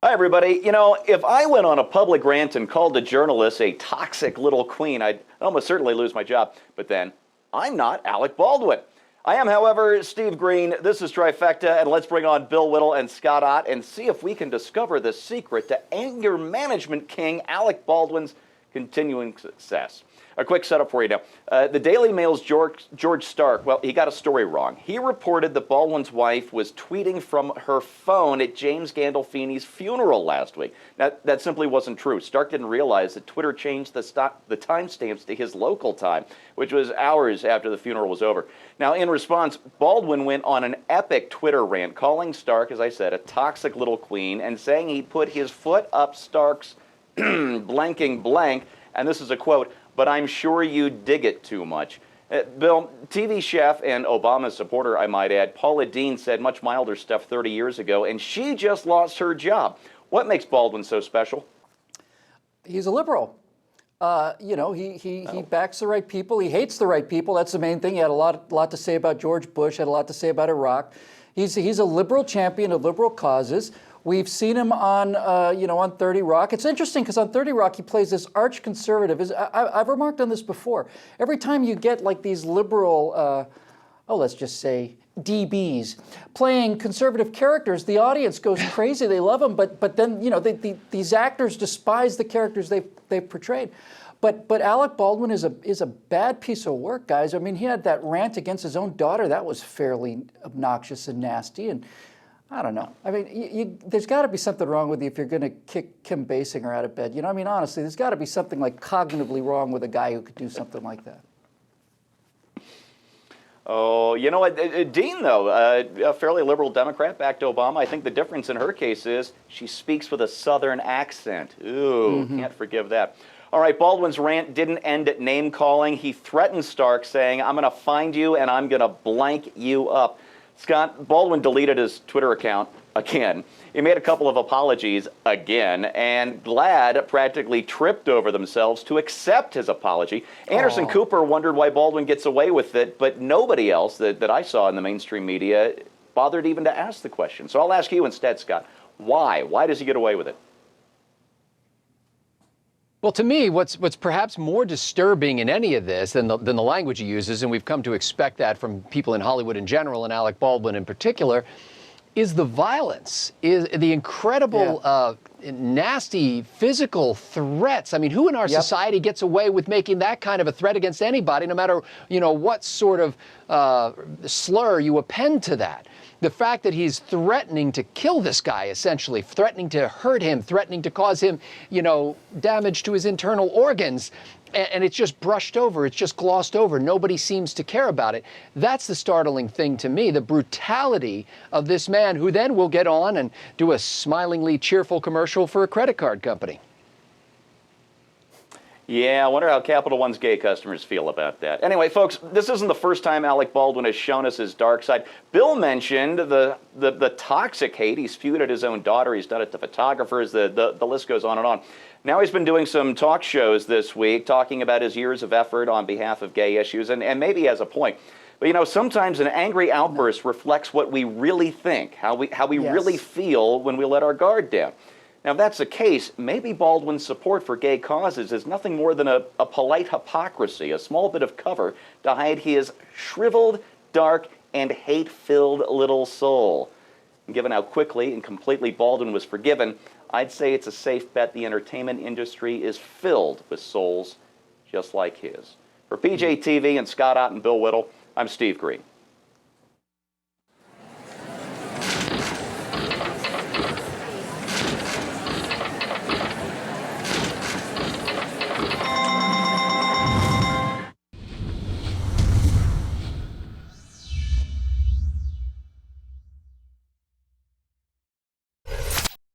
Hi, everybody. You know, if I went on a public rant and called a journalist a toxic little queen, I'd almost certainly lose my job. But then, I'm not Alec Baldwin. I am, however, Steve Green. This is Trifecta, and let's bring on Bill Whittle and Scott Ott and see if we can discover the secret to anger management king Alec Baldwin's continuing success. A quick setup for you now. The Daily Mail's George Stark, well, he got a story wrong. He reported that Baldwin's wife was tweeting from her phone at James Gandolfini's funeral last week. Now, that simply wasn't true. Stark didn't realize that Twitter changed the timestamps to his local time, which was hours after the funeral was over. Now, in response, Baldwin went on an epic Twitter rant, calling Stark, as I said, a toxic little queen, and saying he put his foot up Stark's blanking blank, and this is a quote, "But I'm sure you dig it too much." Bill, TV chef and Obama supporter, I might add, Paula Deen said much milder stuff 30 years ago, and she just lost her job. What makes Baldwin so special? He's a liberal. He backs the right people. He hates the right people. That's the main thing. He had a lot to say about George Bush, had a lot to say about Iraq. He's a liberal champion of liberal causes. We've seen him on 30 Rock. It's interesting because on 30 Rock he plays this arch conservative. I've remarked on this before. Every time you get like these liberal, let's just say DBs, playing conservative characters, the audience goes crazy. They love them, but then these actors despise the characters they've portrayed. But Alec Baldwin is a bad piece of work, guys. I mean, he had that rant against his own daughter. That was fairly obnoxious and nasty. And I don't know. I mean, there's got to be something wrong with you if you're going to kick Kim Basinger out of bed. You know, I mean, honestly, there's got to be something like cognitively wrong with a guy who could do something like that. Oh, you know what? Dean, though, a fairly liberal Democrat, backed Obama. I think the difference in her case is she speaks with a Southern accent. Ooh, can't forgive that. All right, Baldwin's rant didn't end at name-calling. He threatened Stark, saying, "I'm going to find you and I'm going to blank you up." Scott, Baldwin deleted his Twitter account again. He made a couple of apologies again, and GLAAD practically tripped over themselves to accept his apology. Anderson Cooper wondered why Baldwin gets away with it, but nobody else that I saw in the mainstream media bothered even to ask the question. So I'll ask you instead, Scott. Why? Why does he get away with it? Well, to me, what's perhaps more disturbing in any of this than the language he uses, and we've come to expect that from people in Hollywood in general and Alec Baldwin in particular, is the violence, is the incredible, nasty physical threats. I mean, who in our society gets away with making that kind of a threat against anybody, no matter, what sort of slur you append to that? The fact that he's threatening to kill this guy, essentially, threatening to hurt him, threatening to cause him, damage to his internal organs, and it's just brushed over, it's just glossed over. Nobody seems to care about it. That's the startling thing to me, the brutality of this man who then will get on and do a smilingly cheerful commercial for a credit card company. Yeah, I wonder how Capital One's gay customers feel about that. Anyway, folks, this isn't the first time Alec Baldwin has shown us his dark side. Bill mentioned the toxic hate. He's spewed at his own daughter. He's done it to photographers. The list goes on and on. Now he's been doing some talk shows this week, talking about his years of effort on behalf of gay issues, and maybe he has a point. But, sometimes an angry outburst reflects what we really think, how we really feel when we let our guard down. Now, if that's the case, maybe Baldwin's support for gay causes is nothing more than a polite hypocrisy, a small bit of cover to hide his shriveled, dark, and hate-filled little soul. And given how quickly and completely Baldwin was forgiven, I'd say it's a safe bet the entertainment industry is filled with souls just like his. For PJTV and Scott Ott and Bill Whittle, I'm Steve Green.